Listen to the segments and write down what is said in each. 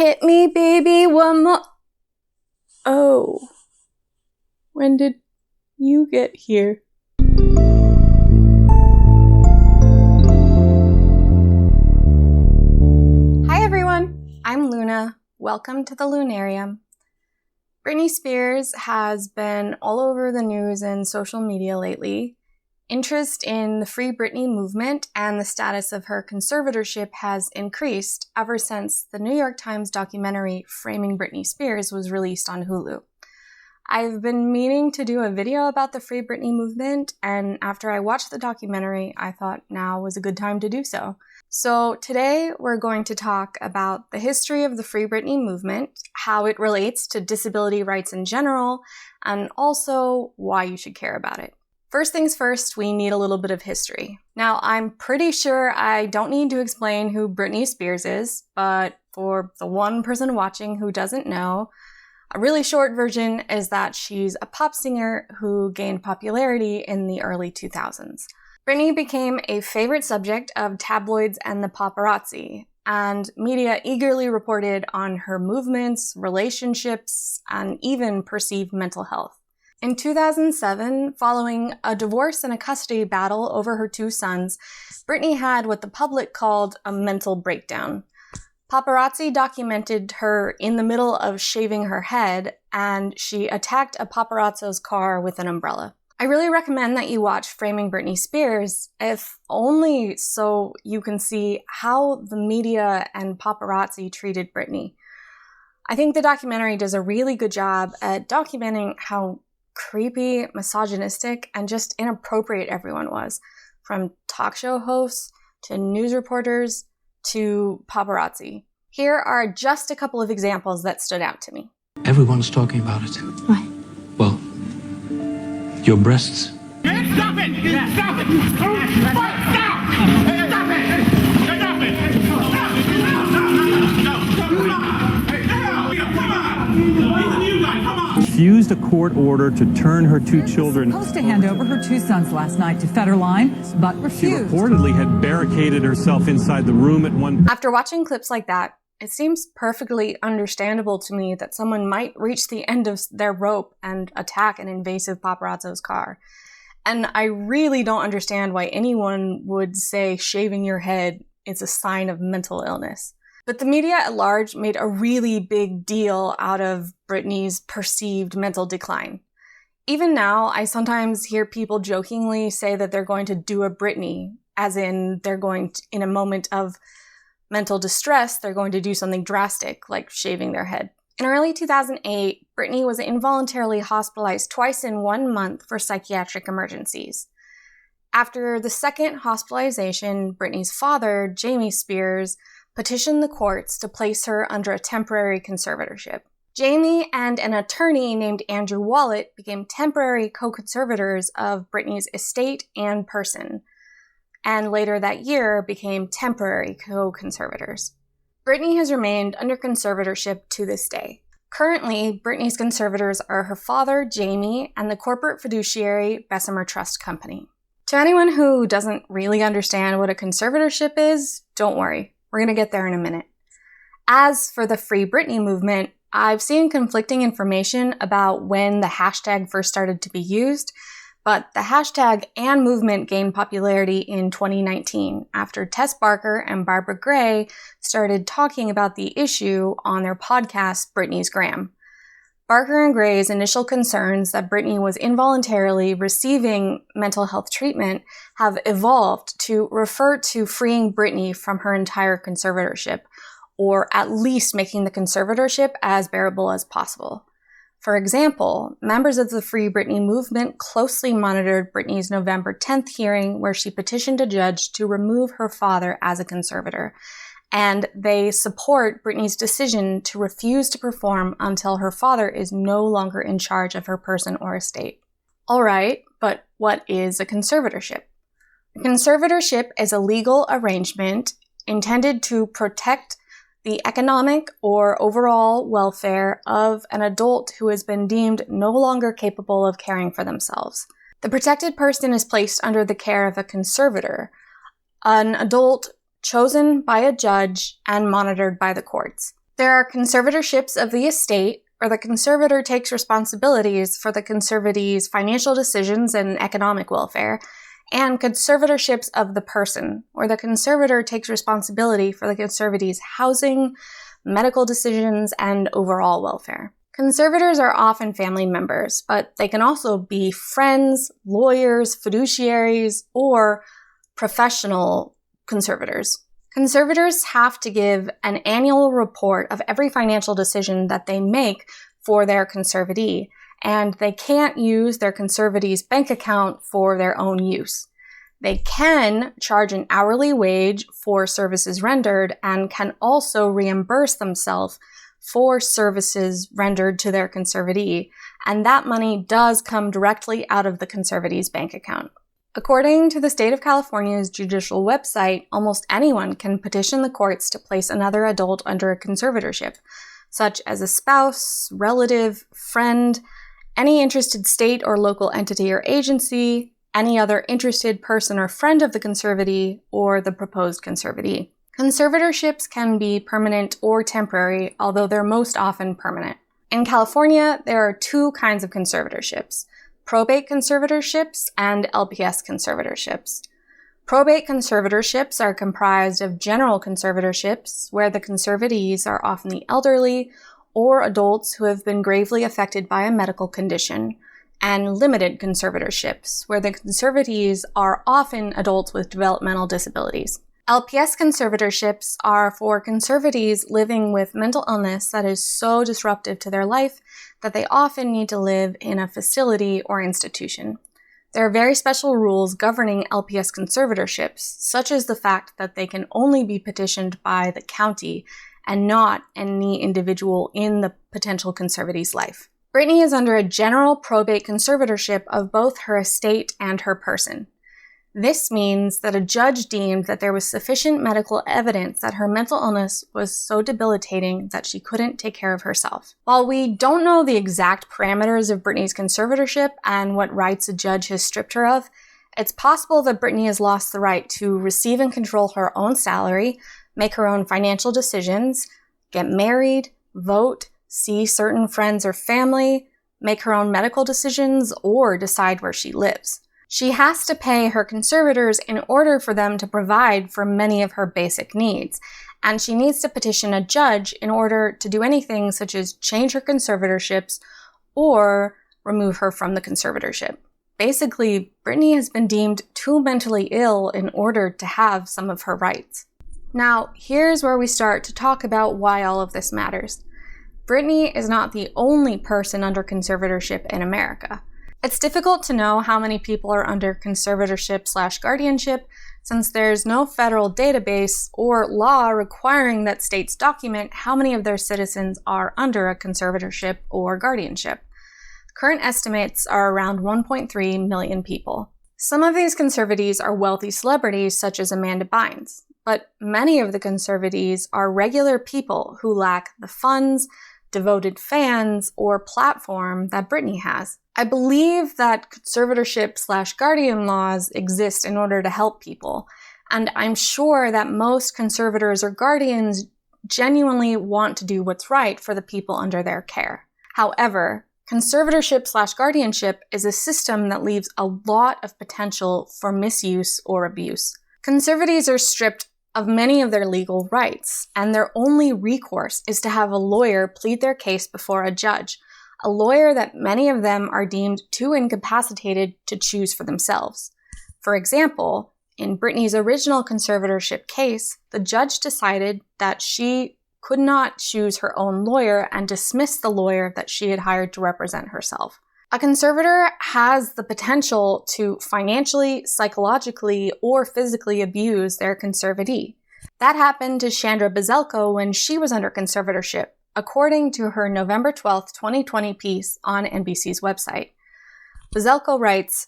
Hit me, baby, one more. Oh, when did you get here? Hi everyone, I'm Luna. Welcome to the Lunarium. Britney Spears has been all over the news and social media lately. Interest in the Free Britney movement and the status of her conservatorship has increased ever since the New York Times documentary Framing Britney Spears was released on Hulu. I've been meaning to do a video about the Free Britney movement, and after I watched the documentary, I thought now was a good time to do so. So today we're going to talk about the history of the Free Britney movement, how it relates to disability rights in general, and also why you should care about it. First things first, we need a little bit of history. Now, I'm pretty sure I don't need to explain who Britney Spears is, but for the one person watching who doesn't know, a really short version is that she's a pop singer who gained popularity in the early 2000s. Britney became a favorite subject of tabloids and the paparazzi, and media eagerly reported on her movements, relationships, and even perceived mental health. In 2007, following a divorce and a custody battle over her two sons, Britney had what the public called a mental breakdown. Paparazzi documented her in the middle of shaving her head, and she attacked a paparazzo's car with an umbrella. I really recommend that you watch Framing Britney Spears, if only so you can see how the media and paparazzi treated Britney. I think the documentary does a really good job at documenting how creepy, misogynistic, and just inappropriate everyone was, from talk show hosts to news reporters to paparazzi. Here are just a couple of examples that stood out to me. Everyone's talking about it. What? Well, your breasts. Stop it! Stop it! Stop! Stop it! Stop it! Refused a court order to turn her two children. Supposed to hand over her two sons last night to Federline, but She refused. reportedly had barricaded herself inside the room at one. After watching clips like that, it seems perfectly understandable to me that someone might reach the end of their rope and attack an invasive paparazzo's car. And I really don't understand why anyone would say shaving your head is a sign of mental illness. But the media at large made a really big deal out of Britney's perceived mental decline. Even now, I sometimes hear people jokingly say that they're going to do a Britney, as in they're going to, in a moment of mental distress, they're going to do something drastic, like shaving their head. In early 2008, Britney was involuntarily hospitalized twice in 1 month for psychiatric emergencies. After the second hospitalization, Britney's father, Jamie Spears, petitioned the courts to place her under a temporary conservatorship. Jamie and an attorney named Andrew Wallet became temporary co-conservators of Britney's estate and person, and later that year became temporary co-conservators. Britney has remained under conservatorship to this day. Currently, Britney's conservators are her father, Jamie, and the corporate fiduciary Bessemer Trust Company. To anyone who doesn't really understand what a conservatorship is, don't worry. We're going to get there in a minute. As for the Free Britney movement, I've seen conflicting information about when the hashtag first started to be used, but the hashtag and movement gained popularity in 2019 after Tess Barker and Barbara Gray started talking about the issue on their podcast, Britney's Gram. Barker and Gray's initial concerns that Britney was involuntarily receiving mental health treatment have evolved to refer to freeing Britney from her entire conservatorship, or at least making the conservatorship as bearable as possible. For example, members of the Free Britney movement closely monitored Britney's November 10th hearing where she petitioned a judge to remove her father as a conservator, and they support Britney's decision to refuse to perform until her father is no longer in charge of her person or estate. All right, but what is a conservatorship? A conservatorship is a legal arrangement intended to protect the economic or overall welfare of an adult who has been deemed no longer capable of caring for themselves. The protected person is placed under the care of a conservator, an adult chosen by a judge and monitored by the courts. There are conservatorships of the estate, where the conservator takes responsibilities for the conservatee's financial decisions and economic welfare, and conservatorships of the person, where the conservator takes responsibility for the conservatee's housing, medical decisions, and overall welfare. Conservators are often family members, but they can also be friends, lawyers, fiduciaries, or professional conservators. Conservators have to give an annual report of every financial decision that they make for their conservatee, and they can't use their conservatee's bank account for their own use. They can charge an hourly wage for services rendered and can also reimburse themselves for services rendered to their conservatee, and that money does come directly out of the conservatee's bank account. According to the state of California's judicial website, almost anyone can petition the courts to place another adult under a conservatorship, such as a spouse, relative, friend, any interested state or local entity or agency, any other interested person or friend of the conservatee, or the proposed conservatee. Conservatorships can be permanent or temporary, although they're most often permanent. In California, there are two kinds of conservatorships: probate conservatorships and LPS conservatorships. Probate conservatorships are comprised of general conservatorships, where the conservatees are often the elderly or adults who have been gravely affected by a medical condition, and limited conservatorships, where the conservatees are often adults with developmental disabilities. LPS conservatorships are for conservatees living with mental illness that is so disruptive to their life that they often need to live in a facility or institution. There are very special rules governing LPS conservatorships, such as the fact that they can only be petitioned by the county and not any individual in the potential conservatee's life. Britney is under a general probate conservatorship of both her estate and her person. This means that a judge deemed that there was sufficient medical evidence that her mental illness was so debilitating that she couldn't take care of herself. While we don't know the exact parameters of Britney's conservatorship and what rights a judge has stripped her of, it's possible that Britney has lost the right to receive and control her own salary, make her own financial decisions, get married, vote, see certain friends or family, make her own medical decisions, or decide where she lives. She has to pay her conservators in order for them to provide for many of her basic needs, and she needs to petition a judge in order to do anything such as change her conservatorships or remove her from the conservatorship. Basically, Britney has been deemed too mentally ill in order to have some of her rights. Now, here's where we start to talk about why all of this matters. Britney is not the only person under conservatorship in America. It's difficult to know how many people are under conservatorship/guardianship since there's no federal database or law requiring that states document how many of their citizens are under a conservatorship or guardianship. Current estimates are around 1.3 million people. Some of these conservatees are wealthy celebrities such as Amanda Bynes, but many of the conservatees are regular people who lack the funds, devoted fans, or platform that Britney has. I believe that conservatorship/guardian laws exist in order to help people, and I'm sure that most conservators or guardians genuinely want to do what's right for the people under their care. However, conservatorship/guardianship is a system that leaves a lot of potential for misuse or abuse. Conservatees are stripped of many of their legal rights, and their only recourse is to have a lawyer plead their case before a judge, a lawyer that many of them are deemed too incapacitated to choose for themselves. For example, in Britney's original conservatorship case, the judge decided that she could not choose her own lawyer and dismissed the lawyer that she had hired to represent herself. A conservator has the potential to financially, psychologically, or physically abuse their conservatee. That happened to Chandra Bazelko when she was under conservatorship, according to her November 12, 2020 piece on NBC's website. Bazelko writes,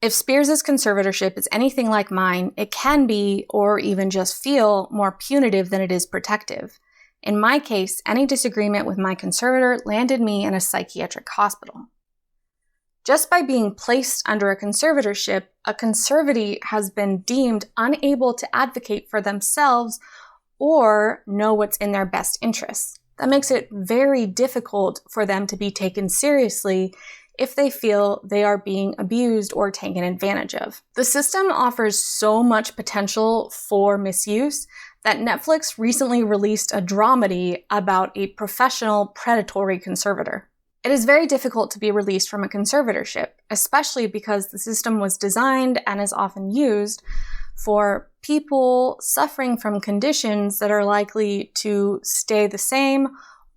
"If Spears' conservatorship is anything like mine, it can be, or even just feel, more punitive than it is protective. In my case, any disagreement with my conservator landed me in a psychiatric hospital." Just by being placed under a conservatorship, a conservatee has been deemed unable to advocate for themselves or know what's in their best interests. That makes it very difficult for them to be taken seriously if they feel they are being abused or taken advantage of. The system offers so much potential for misuse that Netflix recently released a dramedy about a professional predatory conservator. It is very difficult to be released from a conservatorship, especially because the system was designed and is often used for people suffering from conditions that are likely to stay the same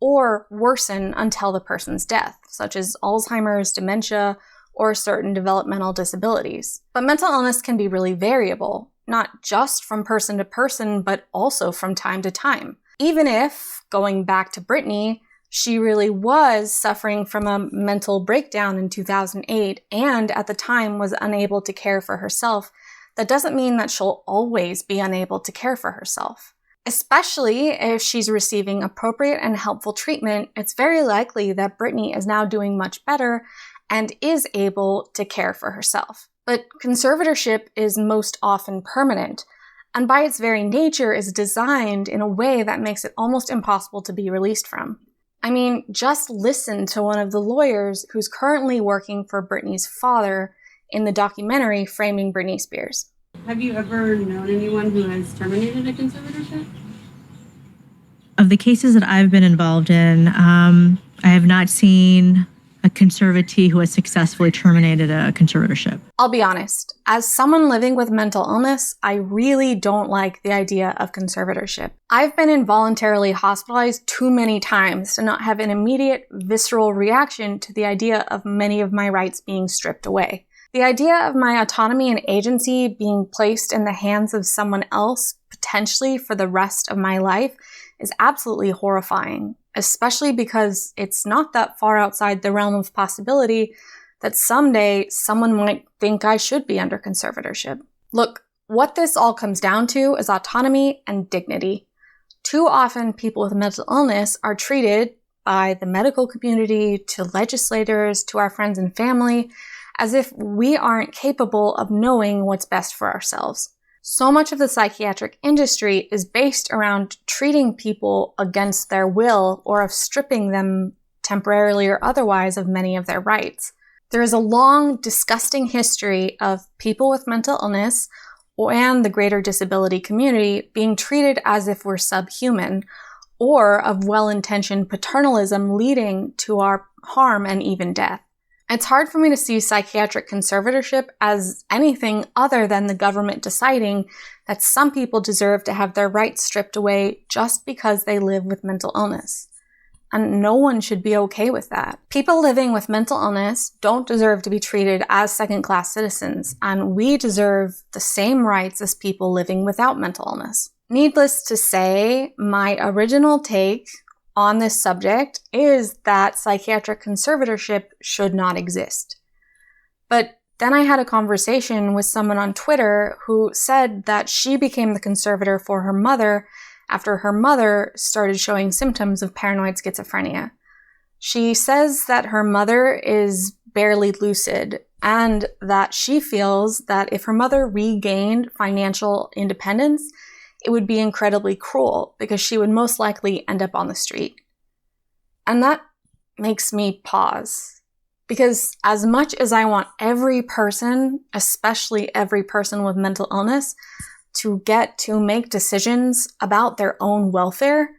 or worsen until the person's death, such as Alzheimer's, dementia, or certain developmental disabilities. But mental illness can be really variable, not just from person to person, but also from time to time. Even if, going back to Britney, she really was suffering from a mental breakdown in 2008 and at the time was unable to care for herself, that doesn't mean that she'll always be unable to care for herself. Especially if she's receiving appropriate and helpful treatment, it's very likely that Britney is now doing much better and is able to care for herself. But conservatorship is most often permanent, and by its very nature is designed in a way that makes it almost impossible to be released from. I mean, just listen to one of the lawyers who's currently working for Britney's father in the documentary Framing Britney Spears. Have you ever known anyone who has terminated a conservatorship? Of the cases that I've been involved in, I have not seen a conservatee who has successfully terminated a conservatorship. I'll be honest, as someone living with mental illness, I really don't like the idea of conservatorship. I've been involuntarily hospitalized too many times to not have an immediate visceral reaction to the idea of many of my rights being stripped away. The idea of my autonomy and agency being placed in the hands of someone else, potentially for the rest of my life, is absolutely horrifying, especially because it's not that far outside the realm of possibility that someday someone might think I should be under conservatorship. Look, what this all comes down to is autonomy and dignity. Too often, people with mental illness are treated by the medical community, to legislators, to our friends and family, as if we aren't capable of knowing what's best for ourselves. So much of the psychiatric industry is based around treating people against their will or of stripping them temporarily or otherwise of many of their rights. There is a long, disgusting history of people with mental illness and the greater disability community being treated as if we're subhuman, or of well-intentioned paternalism leading to our harm and even death. It's hard for me to see psychiatric conservatorship as anything other than the government deciding that some people deserve to have their rights stripped away just because they live with mental illness. And no one should be okay with that. People living with mental illness don't deserve to be treated as second-class citizens, and we deserve the same rights as people living without mental illness. Needless to say, my original take on this subject is that psychiatric conservatorship should not exist. But then I had a conversation with someone on Twitter who said that she became the conservator for her mother after her mother started showing symptoms of paranoid schizophrenia. She says that her mother is barely lucid and that she feels that if her mother regained financial independence, it would be incredibly cruel because she would most likely end up on the street. And that makes me pause. Because as much as I want every person, especially every person with mental illness, to get to make decisions about their own welfare,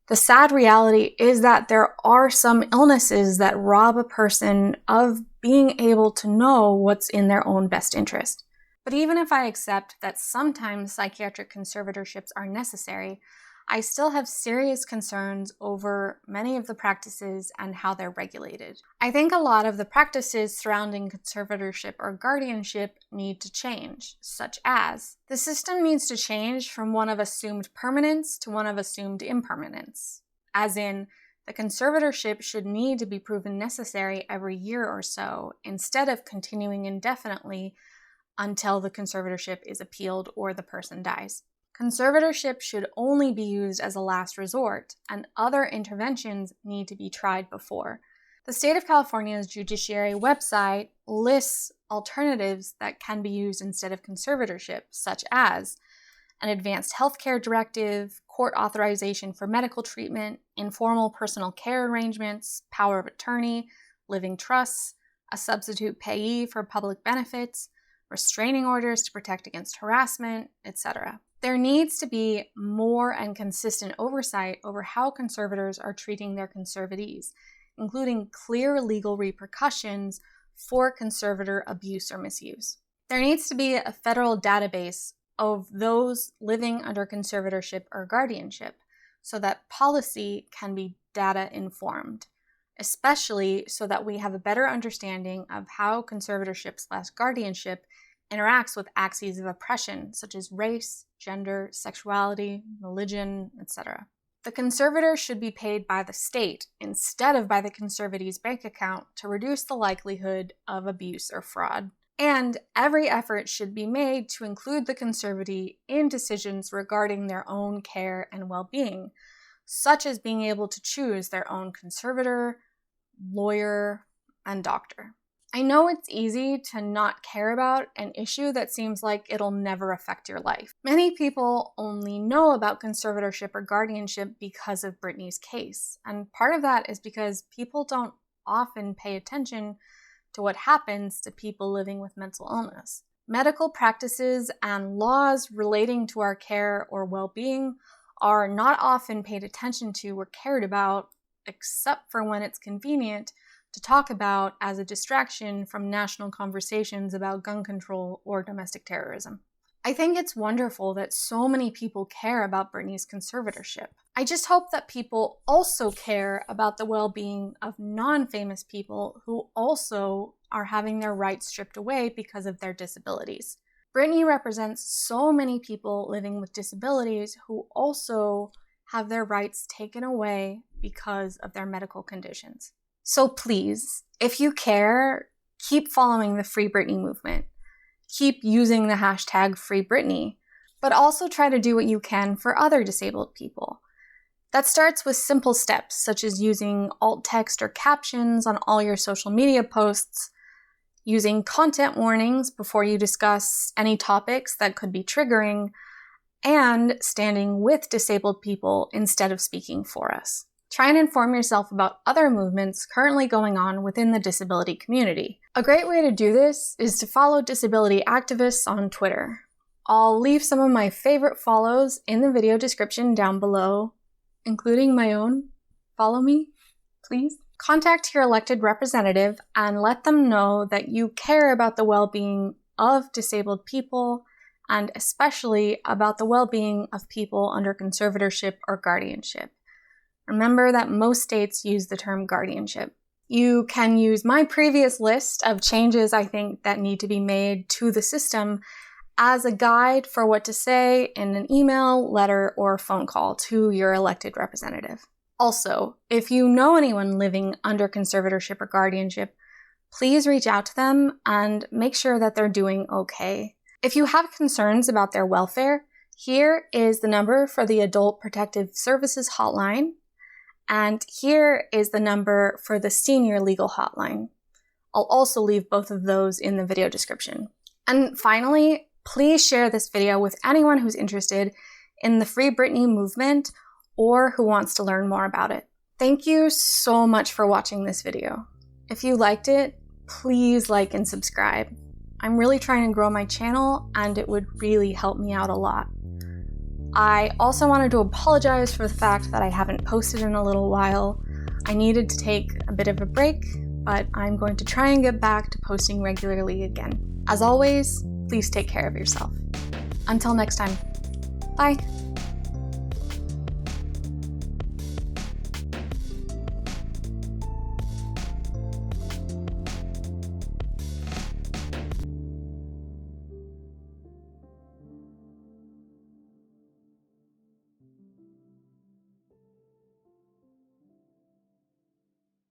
the sad reality is that there are some illnesses that rob a person of being able to know what's in their own best interest. But even if I accept that sometimes psychiatric conservatorships are necessary, I still have serious concerns over many of the practices and how they're regulated. I think a lot of the practices surrounding conservatorship or guardianship need to change, such as the system needs to change from one of assumed permanence to one of assumed impermanence, as in the conservatorship should need to be proven necessary every year or so instead of continuing indefinitely until the conservatorship is appealed or the person dies. Conservatorship should only be used as a last resort, and other interventions need to be tried before. The state of California's judiciary website lists alternatives that can be used instead of conservatorship, such as an advanced healthcare directive, court authorization for medical treatment, informal personal care arrangements, power of attorney, living trusts, a substitute payee for public benefits, restraining orders to protect against harassment, etc. There needs to be more and consistent oversight over how conservators are treating their conservatees, including clear legal repercussions for conservator abuse or misuse. There needs to be a federal database of those living under conservatorship or guardianship so that policy can be data informed, especially so that we have a better understanding of how conservatorship/guardianship interacts with axes of oppression such as race, gender, sexuality, religion, etc. The conservator should be paid by the state instead of by the conservatee's bank account to reduce the likelihood of abuse or fraud. And every effort should be made to include the conservatee in decisions regarding their own care and well-being, such as being able to choose their own conservator, lawyer, and doctor. I know it's easy to not care about an issue that seems like it'll never affect your life. Many people only know about conservatorship or guardianship because of Britney's case, and part of that is because people don't often pay attention to what happens to people living with mental illness. Medical practices and laws relating to our care or well-being are not often paid attention to or cared about, except for when it's convenient to talk about as a distraction from national conversations about gun control or domestic terrorism. I think it's wonderful that so many people care about Britney's conservatorship. I just hope that people also care about the well-being of non-famous people who also are having their rights stripped away because of their disabilities. Britney represents so many people living with disabilities who also have their rights taken away because of their medical conditions. So please, if you care, keep following the Free Britney movement. Keep using the hashtag #FreeBritney, but also try to do what you can for other disabled people. That starts with simple steps, such as using alt text or captions on all your social media posts, using content warnings before you discuss any topics that could be triggering, and standing with disabled people instead of speaking for us. Try and inform yourself about other movements currently going on within the disability community. A great way to do this is to follow disability activists on Twitter. I'll leave some of my favorite follows in the video description down below, including my own. Follow me, please. Contact your elected representative and let them know that you care about the well-being of disabled people and especially about the well-being of people under conservatorship or guardianship. Remember that most states use the term guardianship. You can use my previous list of changes I think that need to be made to the system as a guide for what to say in an email, letter, or phone call to your elected representative. Also, if you know anyone living under conservatorship or guardianship, please reach out to them and make sure that they're doing okay. If you have concerns about their welfare, here is the number for the Adult Protective Services Hotline, and here is the number for the Senior Legal Hotline. I'll also leave both of those in the video description. And finally, please share this video with anyone who's interested in the Free Britney movement or who wants to learn more about it. Thank you so much for watching this video. If you liked it, please like and subscribe. I'm really trying to grow my channel and it would really help me out a lot. I also wanted to apologize for the fact that I haven't posted in a little while. I needed to take a bit of a break, but I'm going to try and get back to posting regularly again. As always, please take care of yourself. Until next time, bye.